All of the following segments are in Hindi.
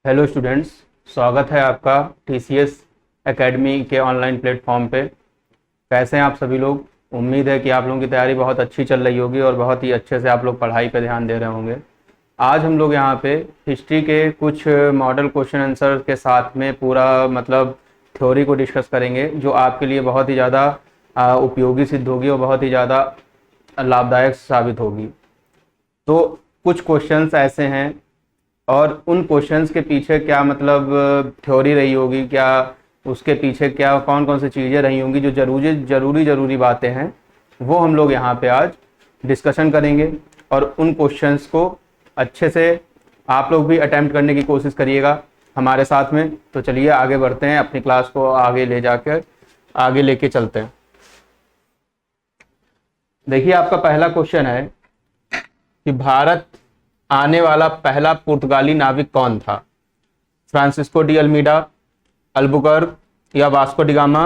हेलो स्टूडेंट्स, स्वागत है आपका टीसीएस एकेडमी के ऑनलाइन प्लेटफॉर्म पे। कैसे हैं आप सभी लोग? उम्मीद है कि आप लोगों की तैयारी बहुत अच्छी चल रही होगी और बहुत ही अच्छे से आप लोग पढ़ाई पे ध्यान दे रहे होंगे। आज हम लोग यहाँ पे हिस्ट्री के कुछ मॉडल क्वेश्चन आंसर के साथ में पूरा थ्योरी को डिस्कस करेंगे, जो आपके लिए बहुत ही ज़्यादा उपयोगी सिद्ध होगी और बहुत ही ज़्यादा लाभदायक साबित होगी। तो कुछ क्वेश्चंस ऐसे हैं और उन क्वेश्चंस के पीछे क्या थ्योरी रही होगी, क्या उसके पीछे क्या कौन कौन सी चीज़ें रही होंगी, जो ज़रूरी बातें हैं, वो हम लोग यहाँ पे आज डिस्कशन करेंगे। और उन क्वेश्चंस को अच्छे से आप लोग भी अटेम्प्ट करने की कोशिश करिएगा हमारे साथ में। तो चलिए आगे बढ़ते हैं, अपनी क्लास को आगे ले जाकर आगे लेके चलते हैं। देखिए, आपका पहला क्वेश्चन है कि भारत आने वाला पहला पुर्तगाली नाविक कौन था? फ्रांसिस्को डी अल्मीडा, अल्बुकर्क या वास्को डी गामा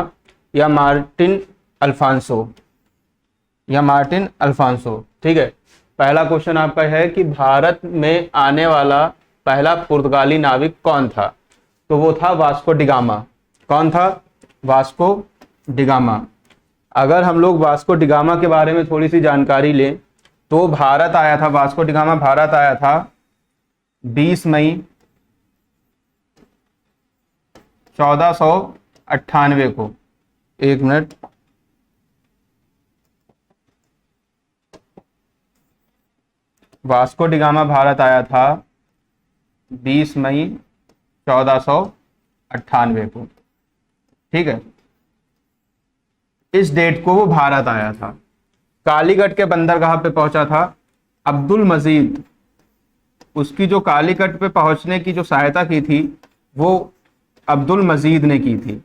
या मार्टिन अल्फांसो। ठीक है, पहला क्वेश्चन आपका है कि भारत में आने वाला पहला पुर्तगाली नाविक कौन था? तो वो था वास्को डी गामा। कौन था? Vasco D gamma. अगर हम लोग वास्को डी गामा के बारे में थोड़ी सी जानकारी लें तो भारत आया था, वास्को डी गामा भारत आया था 20 मई 1498 को। एक minute, Vasco D gamma Bharat आया था 20 मई 1498 को। ठीक है, इस डेट को वो भारत आया था। कालीकट के बंदरगाह पे पहुंचा था अब्दुल मजीद। उसकी जो कालीकट पे पहुंचने की जो सहायता की थी वो अब्दुल मजीद ने की थी।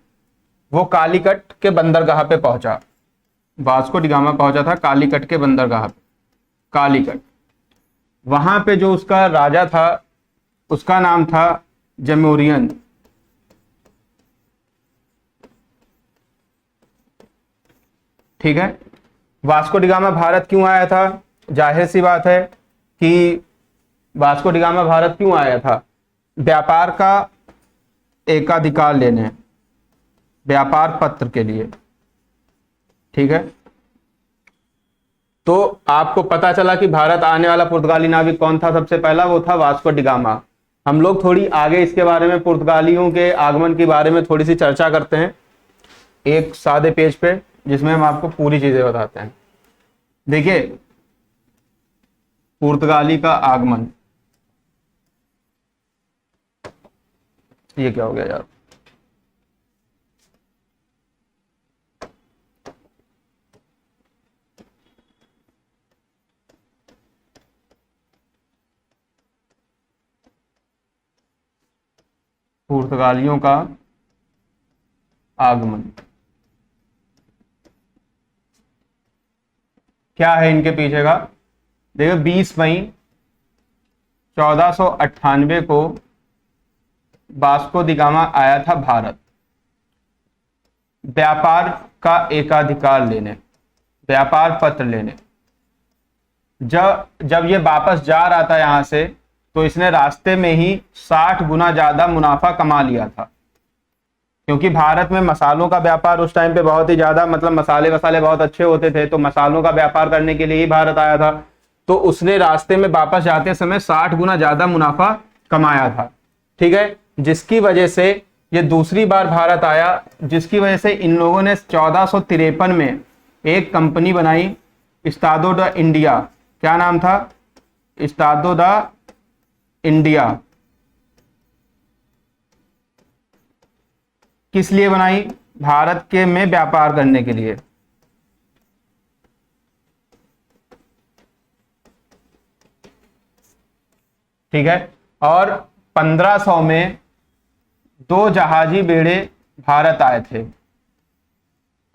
वो कालीकट के बंदरगाह पे पहुंचा, वास्को डी गामा पहुंचा था कालीकट के बंदरगाह पे। कालीकट, वहां पे जो उसका राजा था उसका नाम था जमोरियन। ठीक है, वास्को डी गामा भारत क्यों आया था? जाहिर सी बात है कि वास्को डी गामा भारत क्यों आया था? व्यापार का एकाधिकार लेने, व्यापार पत्र के लिए। ठीक है, तो आपको पता चला कि भारत आने वाला पुर्तगाली नाविक कौन था? सबसे पहला वो था वास्को डी गामा। हम लोग थोड़ी आगे इसके बारे में, पुर्तगालियों के आगमन के बारे में थोड़ी सी चर्चा करते हैं एक सादे पेज पे, जिसमें हम आपको पूरी चीजें बताते हैं। देखिए, पुर्तगाली का आगमन, ये क्या हो गया यार? पुर्तगालियों का आगमन क्या है इनके पीछे का? देखो, 20 मई 1498 को वास्को डी गामा आया था भारत व्यापार का एकाधिकार लेने, व्यापार पत्र लेने। जब ये वापस जा रहा था यहां से, तो इसने रास्ते में ही 60 गुना ज्यादा मुनाफा कमा लिया था, क्योंकि भारत में मसालों का व्यापार उस टाइम पे बहुत ही ज्यादा, मसाले बहुत अच्छे होते थे, तो मसालों का व्यापार करने के लिए ही भारत आया था। तो उसने रास्ते में वापस जाते समय 60 गुना ज्यादा मुनाफा कमाया था। ठीक है, जिसकी वजह से ये दूसरी बार भारत आया, जिसकी वजह से इन लोगों ने 1453 में एक कंपनी बनाई, इस्तादो द इंडिया। क्या नाम था? इस्तादो द इंडिया। किस लिए बनाई? भारत के में व्यापार करने के लिए। ठीक है, और 1500 में 2 जहाजी बेड़े भारत आए थे।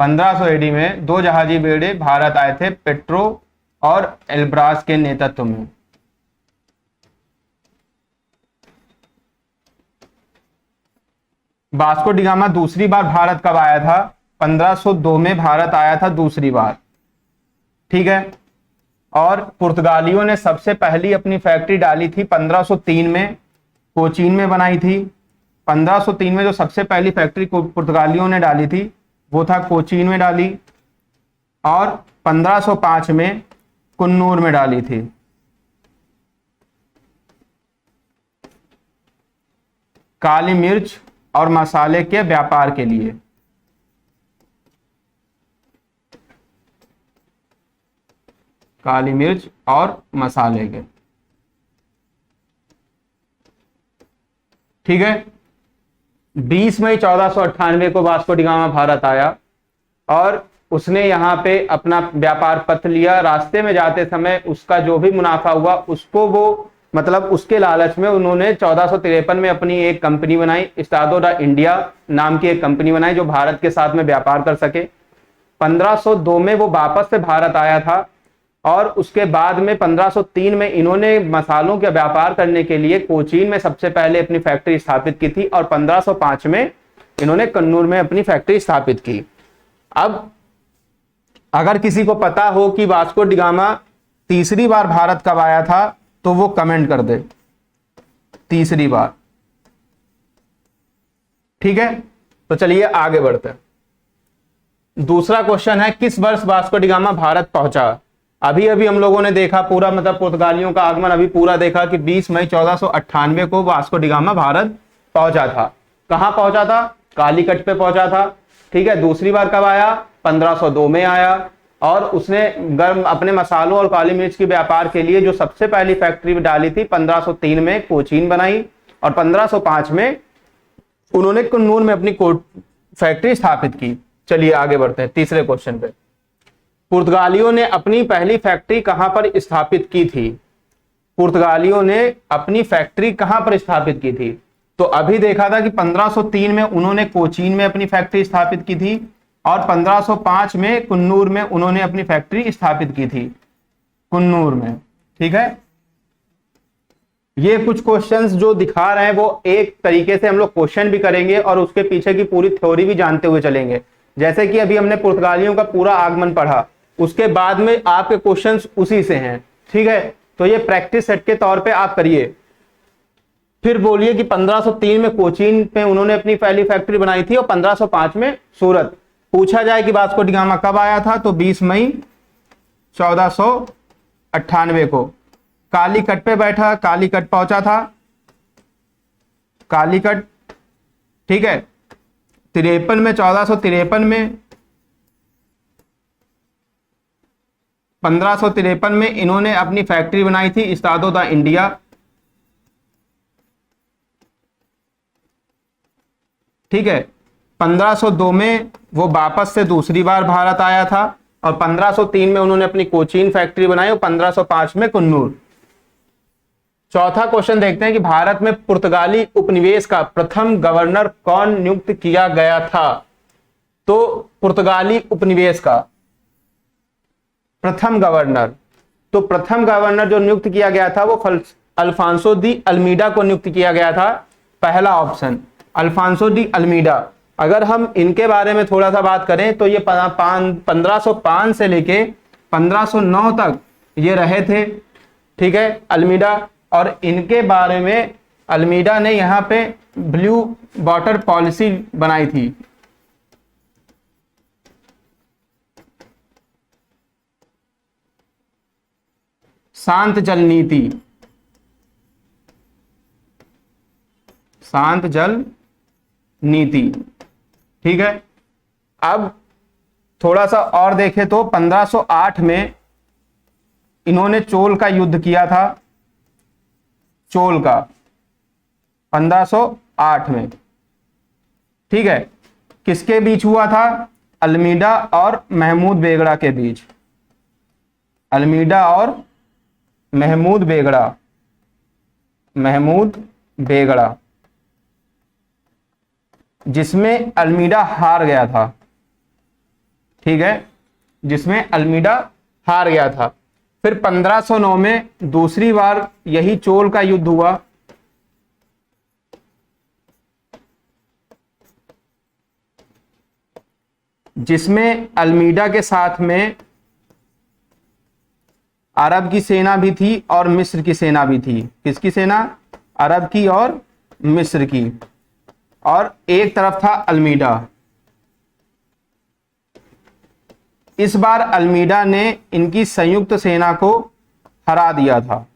1500 एडी में 2 जहाजी बेड़े भारत आए थे, पेट्रो और एल्ब्रास के नेतृत्व में। वास्को डी गामा दूसरी बार भारत कब आया था? 1502 में भारत आया था दूसरी बार। ठीक है, और पुर्तगालियों ने सबसे पहली अपनी फैक्ट्री डाली थी 1503 में कोचीन में बनाई थी। 1503 में जो सबसे पहली फैक्ट्री पुर्तगालियों ने डाली थी वो था कोचीन में डाली, और 1505 में कुन्नूर में डाली थी। काली मिर्च और मसाले के व्यापार के लिए। काली मिर्च और मसाले के, ठीक है। 20 मई 1498 को वास्को डी गामा भारत आया और उसने यहाँ पे अपना व्यापार पथ लिया। रास्ते में जाते समय उसका जो भी मुनाफा हुआ उसको वो मतलब उसके लालच में उन्होंने 1453 में अपनी एक कंपनी बनाई, स्टाडो डा इंडिया नाम की एक कंपनी बनाई जो भारत के साथ में व्यापार कर सके। 1502 में वो वापस से भारत आया था और उसके बाद में 1503 में इन्होंने मसालों के व्यापार करने के लिए कोचीन में सबसे पहले अपनी फैक्ट्री स्थापित की थी और 1505 में इन्होंने कन्नूर में अपनी फैक्ट्री स्थापित की। अब अगर किसी को पता हो कि वास्को डी गामा तीसरी बार भारत कब आया था तो वो कमेंट कर दे, तीसरी बार, ठीक है। तो चलिए आगे बढ़ते हैं। दूसरा क्वेश्चन है, किस वर्ष वास्को डी गामा भारत पहुंचा? अभी अभी हम लोगों ने देखा पूरा, मतलब पुर्तगालियों का आगमन अभी पूरा देखा कि 20 मई 1498 को वास्को डी गामा भारत पहुंचा था। कहां पहुंचा था? कालीकट पे पहुंचा था, ठीक है। दूसरी बार कब आया? 1502 में आया और उसने गर्म अपने मसालों और काली मिर्च के व्यापार के लिए जो सबसे पहली फैक्ट्री डाली थी 1503 में कोचीन बनाई और 1505 में उन्होंने कुन्नूर में अपनी फैक्ट्री स्थापित की। चलिए आगे बढ़ते हैं तीसरे क्वेश्चन पे। पुर्तगालियों ने अपनी पहली फैक्ट्री कहां पर स्थापित की थी? पुर्तगालियों ने अपनी फैक्ट्री कहां पर स्थापित की थी? तो अभी देखा था कि 1503 में उन्होंने कोचीन में अपनी फैक्ट्री स्थापित की थी और 1505 में कुन्नूर में उन्होंने अपनी फैक्ट्री स्थापित की थी, कुन्नूर में, ठीक है। ये कुछ क्वेश्चंस जो दिखा रहे हैं वो एक तरीके से हम लोग क्वेश्चन भी करेंगे और उसके पीछे की पूरी थ्योरी भी जानते हुए चलेंगे। जैसे कि अभी हमने पुर्तगालियों का पूरा आगमन पढ़ा, उसके बाद में आपके क्वेश्चंस उसी से हैं, ठीक है। तो ये प्रैक्टिस सेट के तौर पे आप करिए, फिर बोलिए कि 1503 में कोचीन में उन्होंने अपनी पहली फैक्ट्री बनाई थी और 1505 में सूरत। पूछा जाए कि वास्को डी गामा कब आया था तो 20 मई 1498 को कालीकट पे बैठा, कालीकट पहुंचा था, कालीकट, ठीक है। 53 में 1453 में 1553 में इन्होंने अपनी फैक्ट्री बनाई थी स्टाडो दा इंडिया, ठीक है। 1502 में वो वापस से दूसरी बार भारत आया था और 1503 में उन्होंने अपनी कोचीन फैक्ट्री बनाई और 1505 में कुन्नूर। चौथा क्वेश्चन देखते हैं कि भारत में पुर्तगाली उपनिवेश का प्रथम गवर्नर कौन नियुक्त किया गया था? तो पुर्तगाली उपनिवेश का प्रथम गवर्नर, तो प्रथम गवर्नर जो नियुक्त किया गया था वो अल्फांसो दी अल्मीडा को नियुक्त किया गया था। पहला ऑप्शन अल्फांसो डी अल्मीडा। अगर हम इनके बारे में थोड़ा सा बात करें तो ये 1505 से लेके 1509 तक ये रहे थे, ठीक है, अल्मीडा। और इनके बारे में अल्मीडा ने यहाँ पे ब्लू वाटर पॉलिसी बनाई थी, शांत जल नीति, शांत जल नीति, ठीक है। अब थोड़ा सा और देखें तो 1508 में इन्होंने चोल का युद्ध किया था, चोल का 1508 में, ठीक है। किसके बीच हुआ था? अल्मीडा और महमूद बेगड़ा के बीच, अल्मीडा और महमूद बेगड़ा, महमूद बेगड़ा, जिसमें अल्मीडा हार गया था, ठीक है, जिसमें अल्मीडा हार गया था। फिर 1509 में दूसरी बार यही चोल का युद्ध हुआ, जिसमें अल्मीडा के साथ में अरब की सेना भी थी और मिस्र की सेना भी थी। किसकी सेना? अरब की और मिस्र की, और एक तरफ था अल्मीडा। इस बार अल्मीडा ने इनकी संयुक्त सेना को हरा दिया था,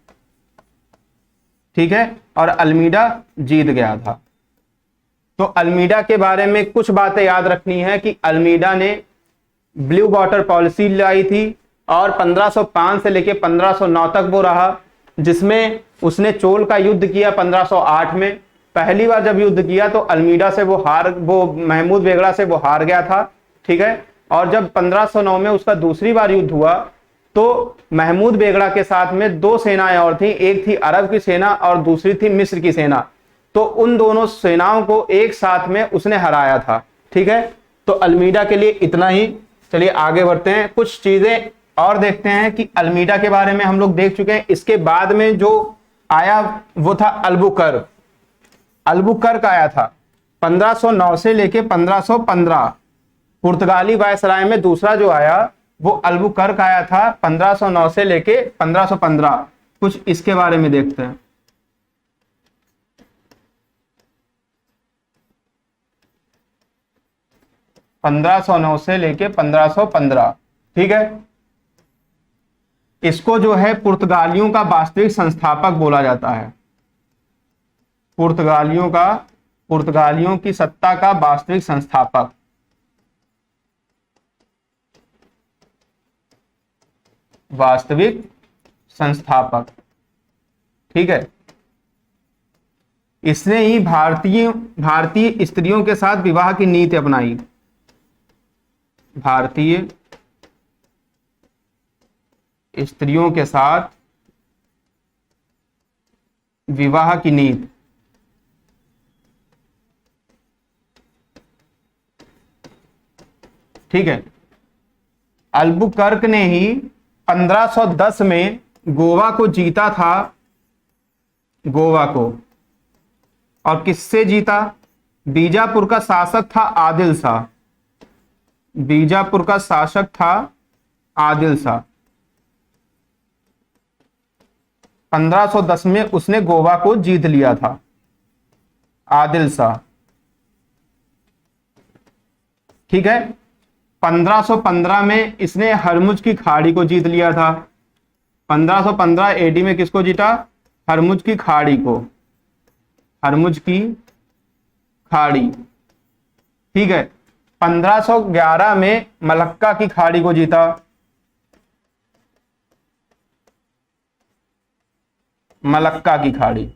ठीक है, और अल्मीडा जीत गया था। तो अल्मीडा के बारे में कुछ बातें याद रखनी है कि अल्मीडा ने ब्लू वाटर पॉलिसी लाई थी और 1505 से लेकर 1509 तक वो रहा, जिसमें उसने चोल का युद्ध किया 1508 में। पहली बार जब युद्ध किया तो अल्मीडा से वो महमूद बेगड़ा से वो हार गया था, ठीक है। और जब 1509 में उसका दूसरी बार युद्ध हुआ तो महमूद बेगड़ा के साथ में दो सेनाएं और थी, एक थी अरब की सेना और दूसरी थी मिस्र की सेना। तो उन दोनों सेनाओं को एक साथ में उसने हराया था, ठीक है। तो अल्मीडा के लिए इतना ही। चलिए आगे बढ़ते हैं, कुछ चीजें और देखते हैं कि अल्मीडा के बारे में हम लोग देख चुके हैं। इसके बाद में जो आया वो था अल्बुकर्क। अल्बुकर्क आया था 1509 से लेके 1515। पुर्तगाली वायसराय में दूसरा जो आया वो अल्बुकर्क आया था 1509 से लेके 1515। कुछ इसके बारे में देखते हैं। पंद्रह सौ नौ से लेके 1515, ठीक है। इसको जो है पुर्तगालियों का वास्तविक संस्थापक बोला जाता है। पुर्तगालियों की सत्ता का वास्तविक संस्थापक, ठीक है। इसने ही भारतीय स्त्रियों के साथ विवाह की नीति अपनाई। भारतीय स्त्रियों के साथ विवाह की नीति, ठीक है। अल्बुकर्क ने ही 1510 में गोवा को जीता था, गोवा को। और किससे जीता? बीजापुर का शासक था आदिल शाह। बीजापुर का शासक था आदिल शाह। 1510 में उसने गोवा को जीत लिया था, आदिल शाह, ठीक है। 1515 में इसने हरमुज की खाड़ी को जीत लिया था। 1515 एडी में किसको जीता? हरमुज की खाड़ी को, हरमुज की खाड़ी, ठीक है। 1511 में मलक्का की खाड़ी को जीता। मलक्का की खाड़ी,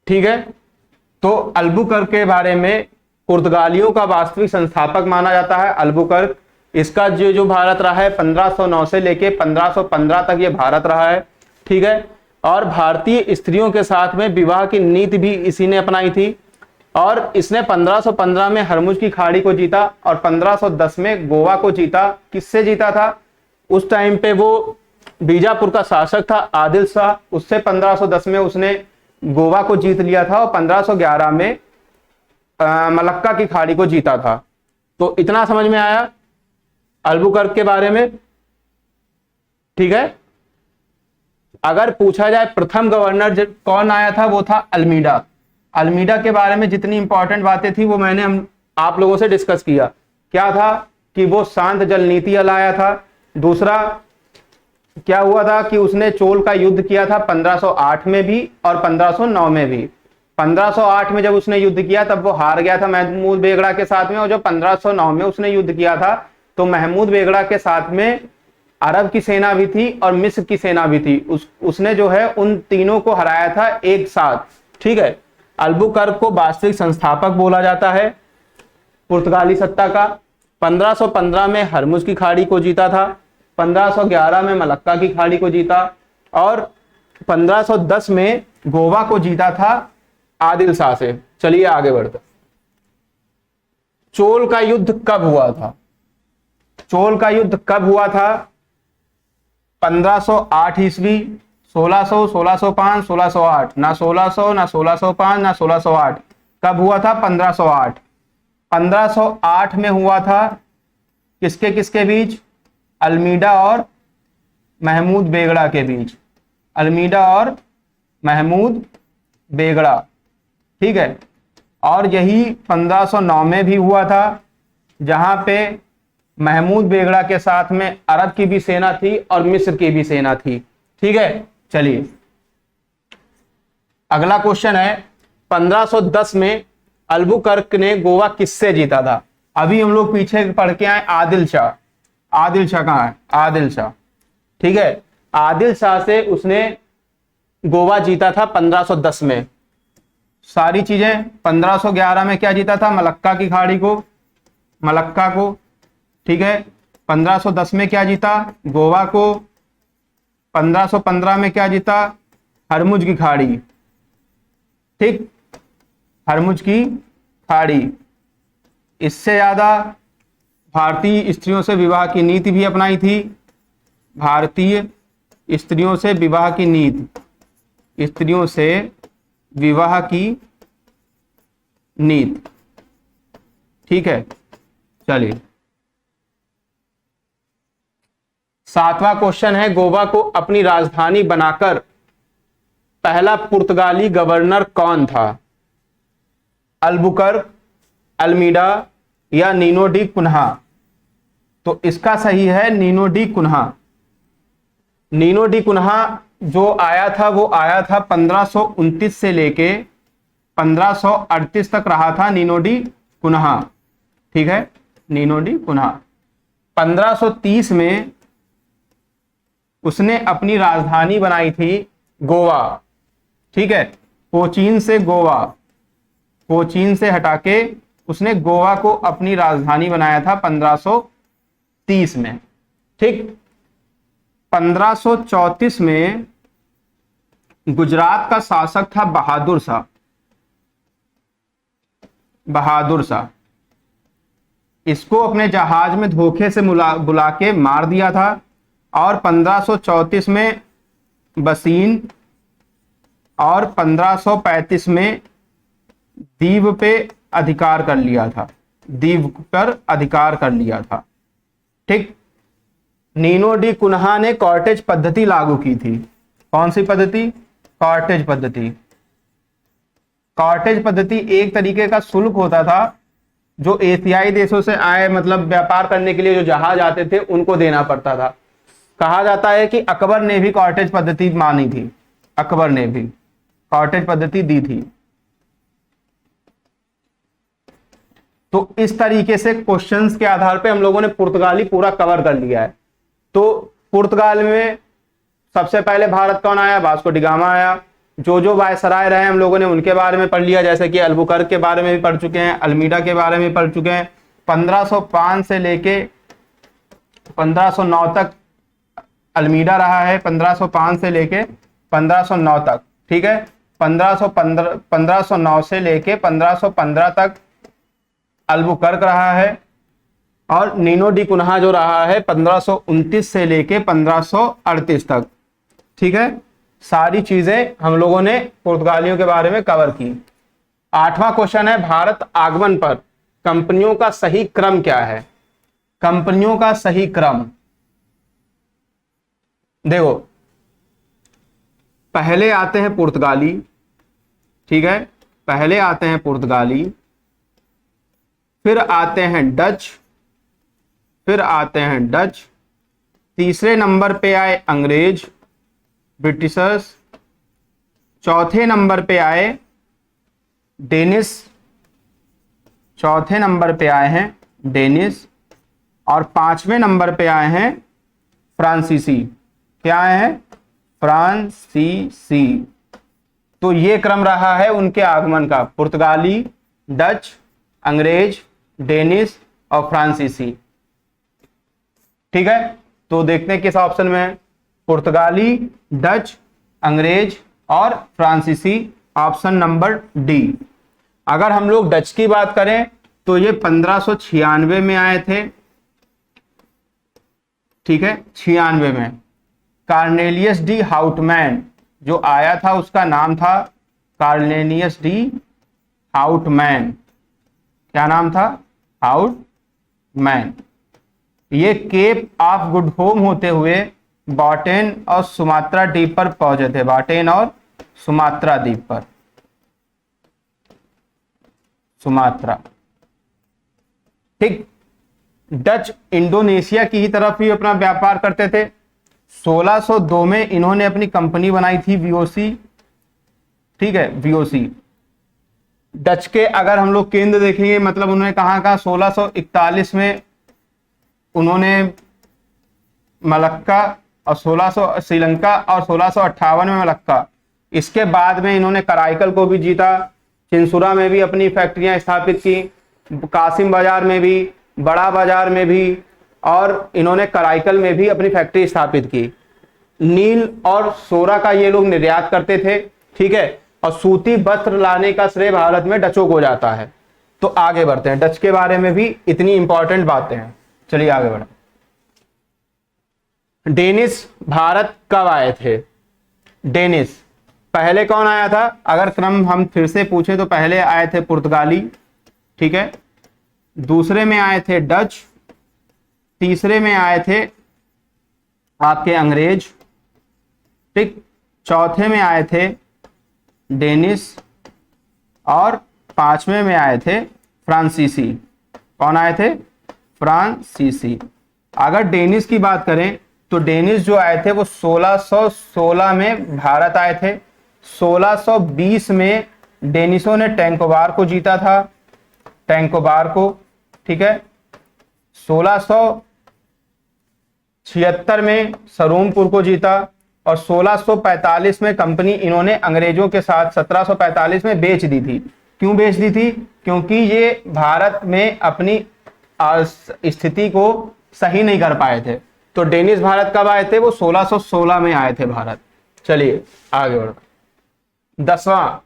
ठीक है। तो अल्बुकर्क के बारे में पुर्तगालियों का वास्तविक संस्थापक माना जाता है अल्बुकर्क। इसका जो भारत रहा है 1509 से लेके 1515 तक ये भारत रहा है, ठीक है। और भारतीय स्त्रियों के साथ में विवाह की नीति भी इसी ने अपनाई थी। और इसने 1515 में हरमुज की खाड़ी को जीता और 1510 में गोवा को जीता। किससे जीता था? उस टाइम पे वो बीजापुर का शासक था आदिल शाह, उससे 1510 में उसने गोवा को जीत लिया था और 1511 में मलक्का की खाड़ी को जीता था। तो इतना समझ में आया अल्बुकर्क के बारे में, ठीक है। अगर पूछा जाए प्रथम गवर्नर कौन आया था, वो था अल्मीडा। अल्मीडा के बारे में जितनी इंपॉर्टेंट बातें थी वो मैंने आप लोगों से डिस्कस किया। क्या था कि वो शांत जल नीति लाया था। दूसरा क्या हुआ था कि उसने चोल का युद्ध किया था 1508 में भी और 1509 में भी। 1508 में जब उसने युद्ध किया तब वो हार गया था महमूद बेगड़ा के साथ में, और जब 1509 में उसने युद्ध किया था तो महमूद बेगड़ा के साथ में अरब की सेना भी थी और मिस्र की सेना भी थी। उसने जो है उन तीनों को हराया था एक साथ, ठीक है। अल्बुकर्क को वास्तविक संस्थापक बोला जाता है पुर्तगाली सत्ता का। 1515 में हरमुज की खाड़ी को जीता था, 1511 में मलक्का की खाड़ी को जीता और 1510 में गोवा को जीता था आदिल शाह से। चलिए आगे बढ़ते। चोल का युद्ध कब हुआ था? चोल का युद्ध कब हुआ था? 1508 ईस्वी, 1600, 1605, 1608, ना 1600, ना 1605, ना 1608। कब हुआ था? 1508। 1508 में हुआ था किसके किसके बीच? अल्मीडा और महमूद बेगड़ा के बीच, अल्मीडा और महमूद बेगड़ा, ठीक है। और यही 1509 में भी हुआ था, जहां पे महमूद बेगड़ा के साथ में अरब की भी सेना थी और मिस्र की भी सेना थी, ठीक है। चलिए अगला क्वेश्चन है, 1510 में अल्बुकर्क ने गोवा किससे जीता था? अभी हम लोग पीछे पढ़ के आए आदिल शाह। आदिल शाह कहां है? आदिल शाह, ठीक है। आदिल शाह से उसने गोवा जीता था 1510 में। सारी चीजें 1511 में क्या जीता था? मलक्का की खाड़ी को, मलक्का को, ठीक है। 1510 में क्या जीता? गोवा को। 1515 में क्या जीता? हरमुज की खाड़ी, ठीक, हरमुज की खाड़ी। इससे ज्यादा भारतीय स्त्रियों से विवाह की नीति भी अपनाई थी। भारतीय स्त्रियों से विवाह की नीति, स्त्रियों से विवाह की नीति, ठीक है। चलिए 7वां क्वेश्चन है, गोवा को अपनी राजधानी बनाकर पहला पुर्तगाली गवर्नर कौन था? अल्बुकर्क, अल्मीडा या नीनो डी कुन्हा? तो इसका सही है Nuno da Cunha. Nuno da Cunha जो आया था वो आया था 1529 से लेके 1538 तक रहा था नीनो डी कुन्हा, ठीक है। नीनो डी कुन्हा 1530 में उसने अपनी राजधानी बनाई थी गोवा, ठीक है। कोचीन से गोवा, कोचीन से हटा के उसने गोवा को अपनी राजधानी बनाया था 1530 में, ठीक। 1534 में गुजरात का शासक था बहादुर शाह। बहादुर शाह इसको अपने जहाज में धोखे से बुला के मार दिया था और 1534 में बसीन और 1535 में दीव पे अधिकार कर लिया था, दीव पर अधिकार कर लिया था, ठीक। नीनो डी कुन्हा ने कॉर्टेज पद्धति लागू की थी। कौन सी पद्धति? कॉर्टेज पद्धति। कॉर्टेज पद्धति एक तरीके का शुल्क होता था जो एशियाई देशों से आए, मतलब व्यापार करने के लिए जो जहाज आते थे उनको देना पड़ता था। कहा जाता है कि अकबर ने भी कॉर्टेज पद्धति मानी थी, अकबर ने भी कॉर्टेज पद्धति दी थी। तो इस तरीके से क्वेश्चंस के आधार पे हम लोगों ने पुर्तगाली पूरा कवर कर लिया है। तो पुर्तगाल में सबसे पहले भारत कौन आया? वास्को डी गामा आया। जो वायसराय रहे हम लोगों ने उनके बारे में पढ़ लिया, जैसे कि अल्बुकर्क के बारे में भी पढ़ चुके हैं, अल्मीडा के बारे में पढ़ चुके हैं। 1505 से लेके 1509 तक अल्मीडा रहा है, 1505 से लेके 1509 तक, ठीक है। 1509 से लेके 1515 तक अल्बुकर्क रहा है और नीनो डी कुन्हा जो रहा है 1529 से लेके 1538 तक, ठीक है। सारी चीजें हम लोगों ने पुर्तगालियों के बारे में कवर की। 8वां क्वेश्चन है, भारत आगमन पर कंपनियों का सही क्रम क्या है? कंपनियों का सही क्रम देखो, पहले आते हैं पुर्तगाली, ठीक है, पहले आते हैं पुर्तगाली, फिर आते हैं डच, फिर आते हैं डच, तीसरे नंबर पे आए अंग्रेज, ब्रिटिशर्स, चौथे नंबर पे आए डेनिस, चौथे नंबर पे आए हैं डेनिस, और 5वें नंबर पे आए हैं फ्रांसीसी। क्या आए हैं? फ्रांसीसी। तो ये क्रम रहा है उनके आगमन का, पुर्तगाली, डच, अंग्रेज, डेनिस और फ्रांसीसी, ठीक है। तो देखते हैं किस ऑप्शन में है, पुर्तगाली, डच, अंग्रेज और फ्रांसीसी, ऑप्शन नंबर डी। अगर हम लोग डच की बात करें तो ये 1596 में आए थे, ठीक है, 96 में। कार्नेलियस डी हाउटमैन जो आया था उसका नाम था कार्नेलियस डी हाउटमैन। क्या नाम था? हाउटमैन। ये केप ऑफ गुड होम होते हुए बाटेन और सुमात्रा द्वीप पर पहुंचे थे, बाटेन और सुमात्रा द्वीप पर, सुमात्रा। ठीक। डच इंडोनेशिया की ही तरफ ही अपना व्यापार करते थे। 1602 में इन्होंने अपनी कंपनी बनाई थी वीओसी। ठीक है, वीओसी। डच के अगर हम लोग केंद्र देखेंगे, मतलब उन्होंने कहाँ कहाँ, 1641 में उन्होंने मलक्का और 1600 श्रीलंका और 1658 में मलक्का। इसके बाद में इन्होंने कराईकल को भी जीता, चिंसुरा में भी अपनी फैक्ट्रियां स्थापित की, कासिम बाजार में भी, बड़ा बाजार में भी, और इन्होंने कराईकल में भी अपनी फैक्ट्री स्थापित की। नील और सोरा का ये लोग निर्यात करते थे। ठीक है, और सूती वस्त्र लाने का श्रेय भारत में डचों को जाता है। तो आगे बढ़ते हैं, डच के बारे में भी इतनी इंपॉर्टेंट बातें हैं। चलिए आगे बढ़े। डेनिश भारत कब आए थे? डेनिश पहले कौन आया था? अगर क्रम हम फिर से पूछे तो पहले आए थे पुर्तगाली। ठीक है, दूसरे में आए थे डच, तीसरे में आए थे आपके अंग्रेज। ठीक, चौथे में आए थे डेनिश, और पांचवें में आए थे फ्रांसीसी। कौन आए थे? फ्रांसीसी। अगर डेनिश की बात करें तो डेनिश जो आए थे वो 1616 में भारत आए थे। 1620 में डेनिशों ने टैंकोबार को जीता था, टैंकोबार को। ठीक है, 1676 में सरूमपुर को जीता, और 1645 में कंपनी इन्होंने अंग्रेजों के साथ 1745 में बेच दी थी। क्यों बेच दी थी? क्योंकि ये भारत में अपनी स्थिति को सही नहीं कर पाए थे। तो डेनिश भारत कब आए थे? वो 1616 में आए थे भारत। चलिए आगे बढ़ो। 10वां,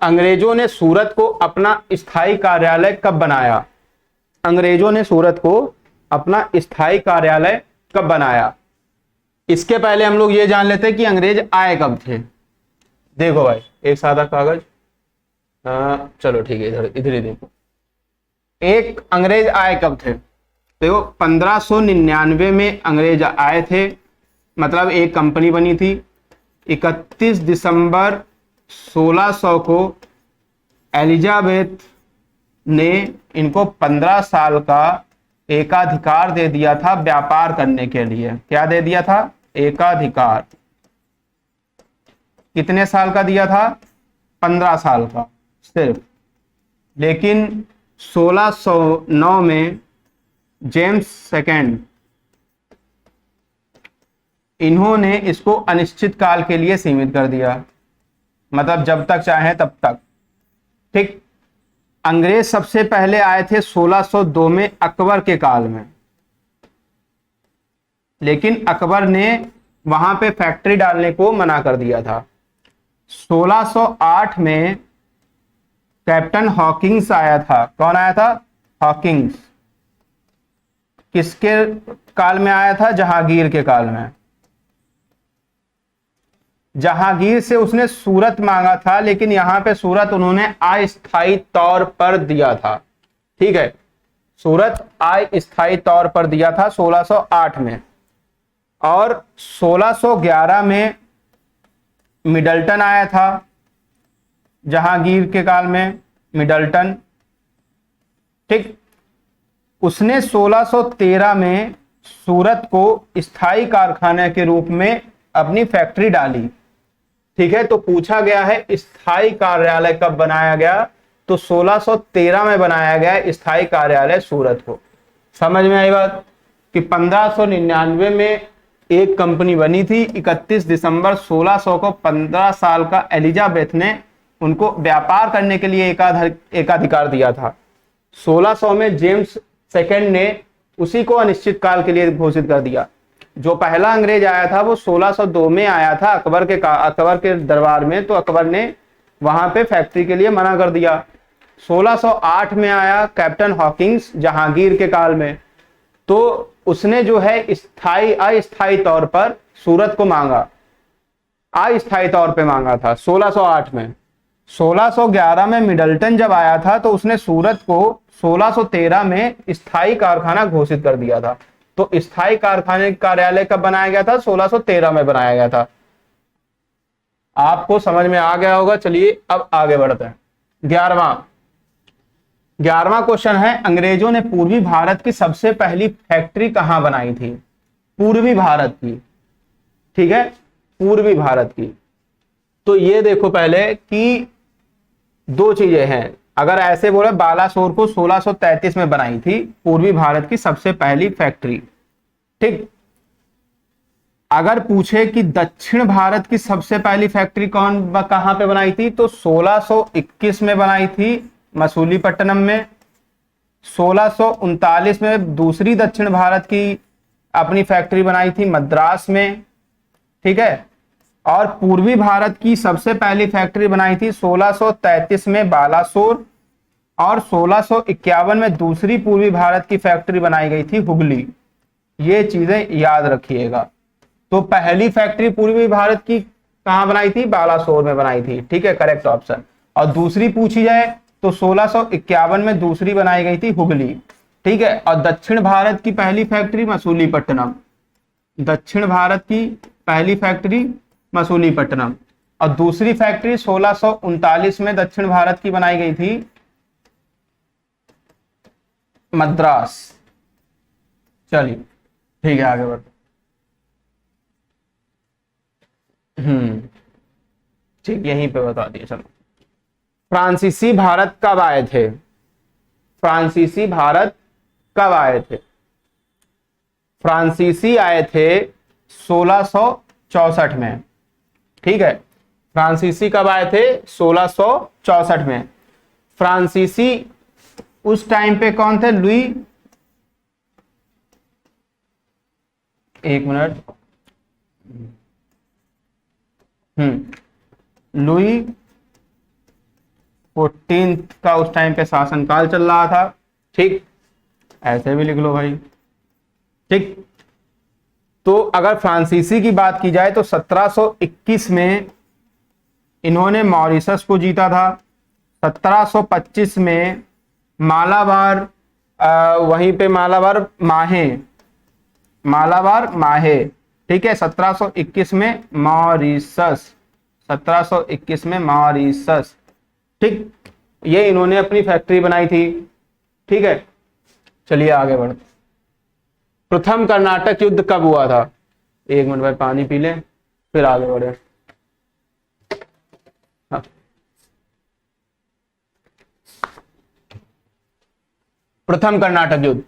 अंग्रेजों ने सूरत को अपना स्थायी कार्यालय कब बनाया? अंग्रेजों ने सूरत को अपना स्थायी कार्यालय कब बनाया? इसके पहले हम लोग ये जान लेते हैं कि अंग्रेज आए कब थे। देखो भाई, एक सादा कागज, चलो ठीक है, इधर ही देखो। एक अंग्रेज आए कब थे? देखो 1599 में अंग्रेज आए थे, मतलब एक कंपनी बनी थी। 31 दिसंबर 1600 को एलिजाबेथ ने इनको 15 साल का एकाधिकार दे दिया था व्यापार करने के लिए। क्या दे दिया था? एकाधिकार। कितने साल का दिया था? 15 साल का सिर्फ। लेकिन 1609 में जेम्स सेकेंड, इन्होंने इसको अनिश्चित काल के लिए सीमित कर दिया, मतलब जब तक चाहे तब तक। ठीक। अंग्रेज सबसे पहले आए थे 1602 में अकबर के काल में, लेकिन अकबर ने वहां पे फैक्ट्री डालने को मना कर दिया था। 1608 में कैप्टन हॉकिंग्स आया था। कौन आया था? हॉकिंग्स। किसके काल में आया था? जहांगीर के काल में। जहांगीर से उसने सूरत मांगा था, लेकिन यहां पे सूरत उन्होंने अस्थायी तौर पर दिया था। ठीक है, सूरत अस्थायी तौर पर दिया था 1608 में। और 1611 में मिडल्टन आया था, जहांगीर के काल में मिडल्टन। ठीक, उसने 1613 में सूरत को स्थायी कारखाने के रूप में अपनी फैक्ट्री डाली। ठीक है, तो पूछा गया है स्थायी कार्यालय कब बनाया गया? तो 1613 में बनाया गया स्थायी कार्यालय सूरत को। समझ में आई बात? कि 1599 में एक कंपनी बनी थी, 31 दिसंबर 1600 को 15 साल का एलिजाबेथ ने उनको व्यापार करने के लिए एकाधिकार दिया था। 1600 में जेम्स सेकेंड ने उसी को अनिश्चित काल के लिए घोषित कर दिया। जो पहला अंग्रेज आया था वो 1602 में आया था अकबर के दरबार में, तो अकबर ने वहां पे फैक्ट्री के लिए मना कर दिया। 1608 में आया कैप्टन हॉकिंग्स जहांगीर के काल में, तो उसने जो है अस्थायी तौर पर सूरत को मांगा, अस्थायी तौर पे मांगा था 1608 में। 1611 में मिडल्टन जब आया था तो उसने सूरत को 1613 में स्थायी कारखाना घोषित कर दिया था। तो स्थायी कारखाने कार्यालय कब बनाया गया था? 1613 में बनाया गया था। आपको समझ में आ गया होगा। चलिए अब आगे बढ़ते हैं। 11वां क्वेश्चन है, अंग्रेजों ने पूर्वी भारत की सबसे पहली फैक्ट्री कहां बनाई थी? पूर्वी भारत की, ठीक है, पूर्वी भारत की। तो ये देखो पहले कि दो चीजें हैं। अगर ऐसे बोले, बालासोर को 1633 में बनाई थी पूर्वी भारत की सबसे पहली फैक्ट्री, ठीक। अगर पूछे कि दक्षिण भारत की सबसे पहली फैक्ट्री कहां पे बनाई थी, तो 1621 में बनाई थी मसूलीपट्टनम में। 1639 में दूसरी दक्षिण भारत की अपनी फैक्ट्री बनाई थी मद्रास में, ठीक है। और पूर्वी भारत की सबसे पहली फैक्ट्री बनाई थी 1633 में बालासोर, और 1651 में दूसरी पूर्वी भारत की फैक्ट्री बनाई गई थी हुगली। ये चीजें याद रखिएगा। तो पहली फैक्ट्री पूर्वी भारत की कहां बनाई थी? बालासोर में बनाई थी, ठीक है, करेक्ट ऑप्शन। और दूसरी पूछी जाए तो 1651 में दूसरी बनाई गई थी हुगली, ठीक है। और दक्षिण भारत की पहली फैक्ट्री मसूलीपट्टनम, दक्षिण भारत की पहली फैक्ट्री मसूलीपट्टनम। और दूसरी फैक्ट्री 1639 में दक्षिण भारत की बनाई गई थी मद्रास। चलिए ठीक है, आगे बढ़ते। ठीक, यहीं पे बता दिए। चलो, फ्रांसीसी भारत कब आए थे? फ्रांसीसी भारत कब आए थे? फ्रांसीसी आए थे 1664 में, ठीक है। फ्रांसीसी कब आए थे? 1664 में। फ्रांसीसी उस टाइम पे कौन थे? लुई, एक मिनट, लुई 14 का उस टाइम पे शासनकाल चल रहा था, ठीक। ऐसे भी लिख लो भाई, ठीक। तो अगर फ्रांसीसी की बात की जाए तो 1721 में इन्होंने मॉरिशस को जीता था। 1725 में मालाबार, वहीं पे मालाबार माहे, ठीक है। 1721 में मॉरिशस, 1721 में मॉरिशस, ठीक। ये इन्होंने अपनी फैक्ट्री बनाई थी, ठीक है। चलिए आगे बढ़ते। प्रथम कर्नाटक युद्ध कब हुआ था? एक मिनट भाई, पानी पी लें फिर आगे बढ़े। हाँ। प्रथम कर्नाटक युद्ध,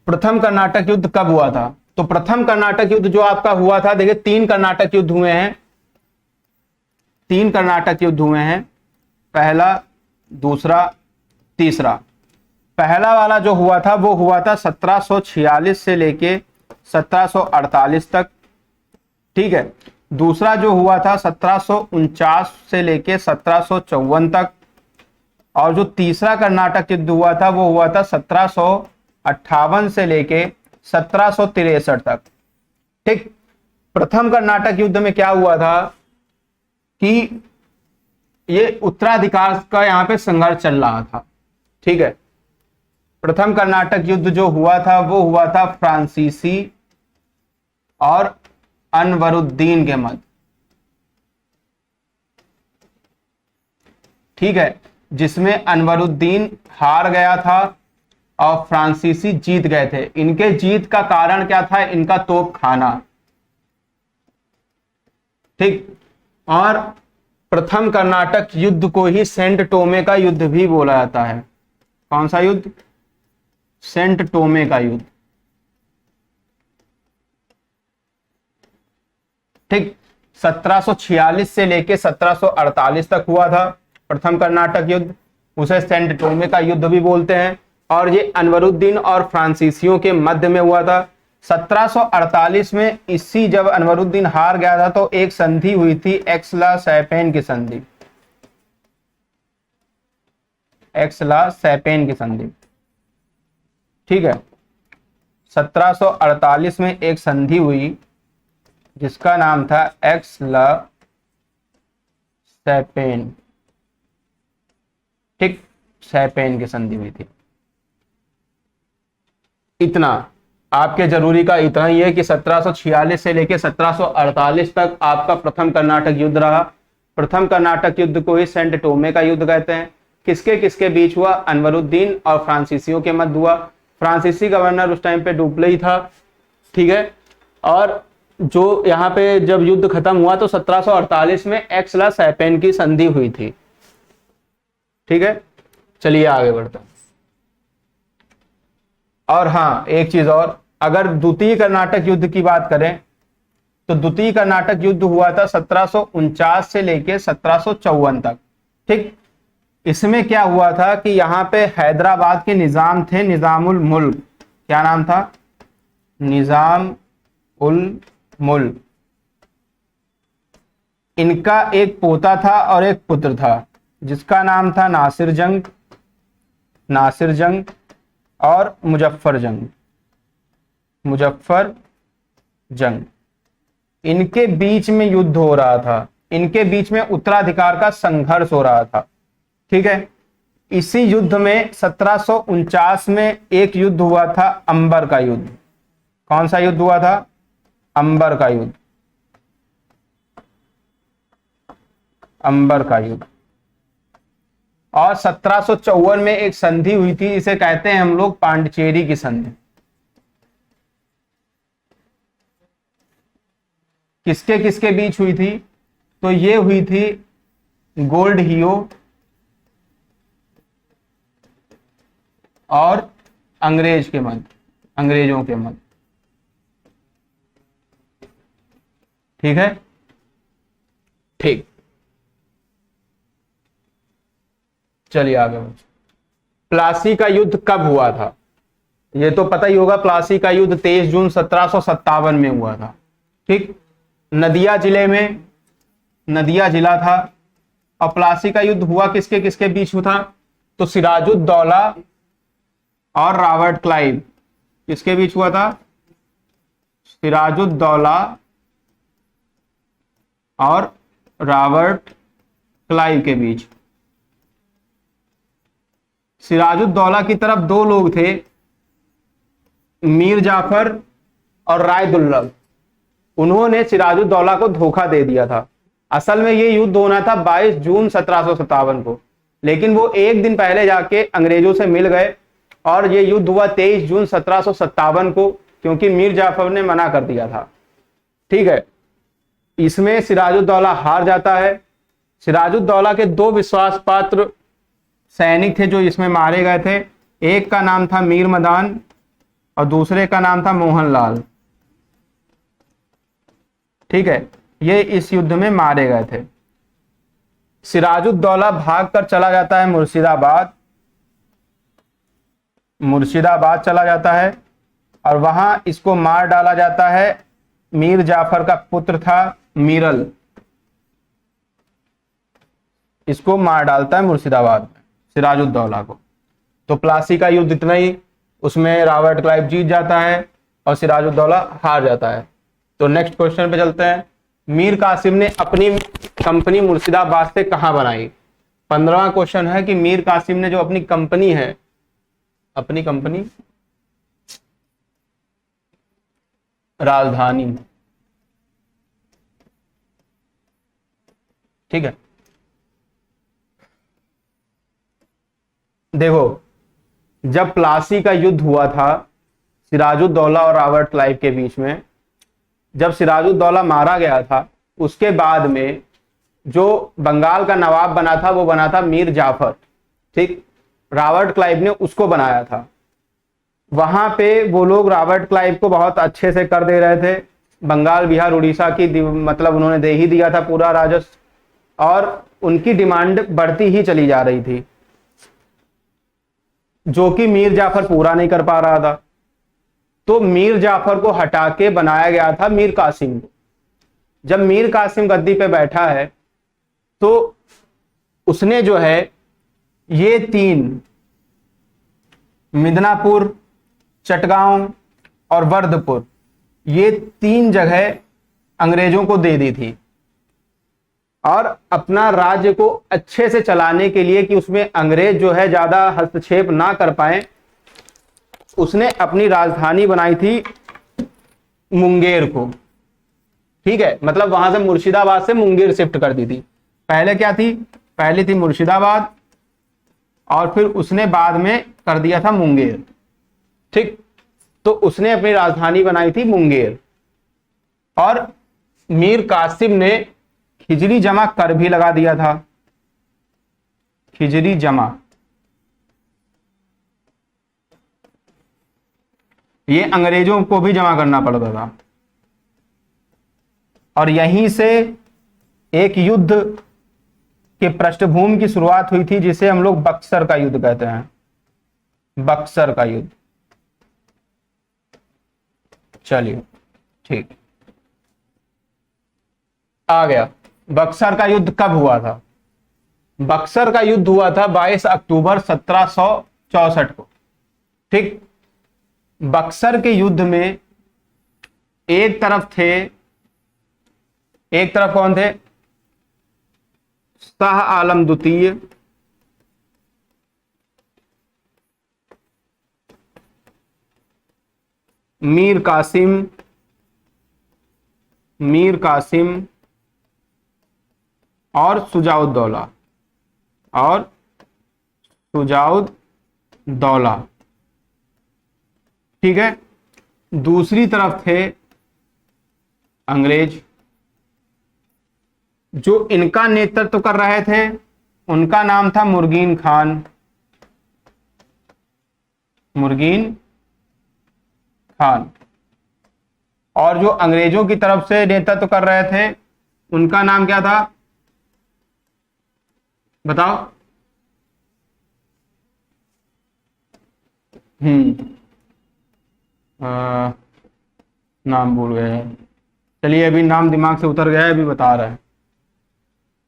प्रथम कर्नाटक युद्ध कब हुआ था? तो प्रथम कर्नाटक युद्ध जो आपका हुआ था, देखिए 3 कर्नाटक युद्ध हुए हैं, 3 कर्नाटक युद्ध हुए हैं, पहला, दूसरा, तीसरा। पहला वाला जो हुआ था वो हुआ था 1746 से लेके 1748 तक, ठीक है। दूसरा जो हुआ था 1749 से लेके 1754 तक। और जो तीसरा कर्नाटक युद्ध हुआ था वो हुआ था 1758 से लेके 1763 तक, ठीक। प्रथम कर्नाटक युद्ध में क्या हुआ था कि ये उत्तराधिकार का यहां पे संघर्ष चल रहा था, ठीक है। प्रथम कर्नाटक युद्ध जो हुआ था वो हुआ था फ्रांसीसी और अनवरुद्दीन के मध्य, ठीक है, जिसमें अनवरुद्दीन हार गया था और फ्रांसीसी जीत गए थे। इनके जीत का कारण क्या था? इनका तोप खाना, ठीक। और प्रथम कर्नाटक युद्ध को ही सेंट टोमे का युद्ध भी बोला जाता है। कौन सा युद्ध? सेंट टोमे का युद्ध, ठीक। 1746 से लेके 1748 तक हुआ था प्रथम कर्नाटक युद्ध, उसे सेंट टोमे का युद्ध भी बोलते हैं। और ये अनवरुद्दीन और फ्रांसीसियों के मध्य में हुआ था। 1748 में इसी जब अनवरुद्दीन हार गया था तो एक संधि हुई थी, एक्स-ला-सैपेन की संधि, एक्स-ला-सैपेन की संधि, ठीक है। 1748 में एक संधि हुई जिसका नाम था एक्स-ला-सैपेन, ठीक, सैपेन की संधि हुई थी। इतना आपके जरूरी का इतना ही है कि 1746 से लेकर 1748 तक आपका प्रथम कर्नाटक युद्ध रहा। प्रथम कर्नाटक युद्ध को ही सेंट टोमे का युद्ध कहते हैं। किसके किसके बीच हुआ? अनवरुद्दीन और फ्रांसीसियों के मध्य हुआ। फ्रांसीसी गवर्नर उस टाइम पे डुप्ले था, ठीक है। और जो यहाँ पे जब युद्ध खत्म हुआ तो 1748 में एक्स-ला-चैपेन की संधि हुई थी, ठीक है। चलिए आगे बढ़ते हैं। और हाँ, एक चीज और, अगर द्वितीय कर्नाटक युद्ध की बात करें तो द्वितीय कर्नाटक युद्ध हुआ था 1749 से लेके 1754 तक, ठीक। इसमें क्या हुआ था कि यहाँ पे हैदराबाद के निजाम थे, निजामुल मुल्क, क्या नाम था? निजाम उल मुल्क। इनका एक पोता था और एक पुत्र था जिसका नाम था नासिर जंग और मुजफ्फर जंग। इनके बीच में युद्ध हो रहा था, इनके बीच में उत्तराधिकार का संघर्ष हो रहा था, ठीक है। इसी युद्ध में 1749 में एक युद्ध हुआ था, अंबर का युद्ध। कौन सा युद्ध हुआ था? अंबर का युद्ध। अंबर का युद्ध। और 1754 में एक संधि हुई थी, इसे कहते हैं हम लोग पांडिचेरी की संधि। किसके किसके बीच हुई थी? तो ये हुई थी गोल्ड हियो और अंग्रेजों के मध्य, ठीक है, ठीक। चलिए आगे। प्लासी का युद्ध कब हुआ था? ये तो पता ही होगा, प्लासी का युद्ध 23 जून 1757 में हुआ था, ठीक। नदिया जिला था। और प्लासी का युद्ध हुआ किसके किसके बीच हुआ था? तो सिराजुद्दौला और रॉबर्ट क्लाइव। किसके बीच हुआ था? सिराजुद्दौला और रॉबर्ट क्लाइव के बीच। सिराजुद्दौला की तरफ दो लोग थे, मीर जाफर और राय दुर्लभ। उन्होंने सिराजुद्दौला को धोखा दे दिया था। असल में ये युद्ध होना था 22 जून 1757 को, लेकिन वो एक दिन पहले जाके अंग्रेजों से मिल गए और ये युद्ध हुआ 23 जून 1757 को, क्योंकि मीर जाफर ने मना कर दिया था, ठीक है। इसमें सिराजुद्दौला हार जाता है। सिराजुद्दौला के दो विश्वास पात्र सैनिक थे जो इसमें मारे गए थे। एक का नाम था मीर मदान और दूसरे का नाम था मोहनलाल, ठीक है। ये इस युद्ध में मारे गए थे। सिराजुद्दौला भागकर चला जाता है मुर्शिदाबाद चला जाता है और वहां इसको मार डाला जाता है। मीर जाफर का पुत्र था मीरल, इसको मार डालता है मुर्शिदाबाद में सिराजुद्दौला को। तो प्लासी का युद्ध इतना ही, उसमें रॉबर्ट क्लाइव जीत जाता है और सिराजुद्दौला हार जाता है। तो नेक्स्ट क्वेश्चन पे चलते हैं। मीर कासिम ने अपनी कंपनी मुर्शिदाबाद से कहां बनाई? 15वां क्वेश्चन है कि मीर कासिम ने जो अपनी कंपनी है, अपनी कंपनी राजधानी, ठीक है। देखो, जब प्लासी का युद्ध हुआ था सिराजुद्दौला और रॉबर्ट क्लाइव के बीच में, जब सिराजुद्दौला मारा गया था उसके बाद में जो बंगाल का नवाब बना था वो बना था मीर जाफर, ठीक। रॉबर्ट क्लाइव ने उसको बनाया था। वहां पे वो लोग रॉबर्ट क्लाइव को बहुत अच्छे से कर दे रहे थे। बंगाल, बिहार, उड़ीसा की मतलब उन्होंने दे ही दिया था पूरा राजस्व और उनकी डिमांड बढ़ती ही चली जा रही थी, जो कि मीर जाफर पूरा नहीं कर पा रहा था। तो मीर जाफर को हटा के बनाया गया था मीर कासिम को। जब मीर कासिम गद्दी पे बैठा है तो उसने जो है ये तीन, मिदनापुर, चटगांव और वर्धपुर, ये तीन जगह अंग्रेजों को दे दी थी और अपना राज्य को अच्छे से चलाने के लिए कि उसमें अंग्रेज जो है ज्यादा हस्तक्षेप ना कर पाए, उसने अपनी राजधानी बनाई थी मुंगेर को। ठीक है, मतलब वहां से मुर्शिदाबाद से मुंगेर शिफ्ट कर दी थी। पहले क्या थी, पहले थी मुर्शिदाबाद और फिर उसने बाद में कर दिया था मुंगेर। ठीक, तो उसने अपनी राजधानी बनाई थी मुंगेर और मीर कासिम ने खिजरी जमा कर भी लगा दिया था। खिजरी जमा, ये अंग्रेजों को भी जमा करना पड़ता था। और यहीं से एक युद्ध के पृष्ठभूमि की शुरुआत हुई थी जिसे हम लोग बक्सर का युद्ध कहते हैं। बक्सर का युद्ध। चलिए ठीक, आ गया। बक्सर का युद्ध कब हुआ था? बक्सर का युद्ध हुआ था 22 अक्टूबर 1764 को। ठीक, बक्सर के युद्ध में एक तरफ कौन थे? शाह आलम द्वितीय, मीर कासिम और सुजाउद्दौला। ठीक है, दूसरी तरफ थे अंग्रेज। जो इनका नेतृत्व कर रहे थे उनका नाम था मुर्गीन खान। और जो अंग्रेजों की तरफ से नेतृत्व कर रहे थे उनका नाम क्या था, बताओ? नाम भूल गए हैं। चलिए, अभी नाम दिमाग से उतर गया है, अभी बता रहे हैं।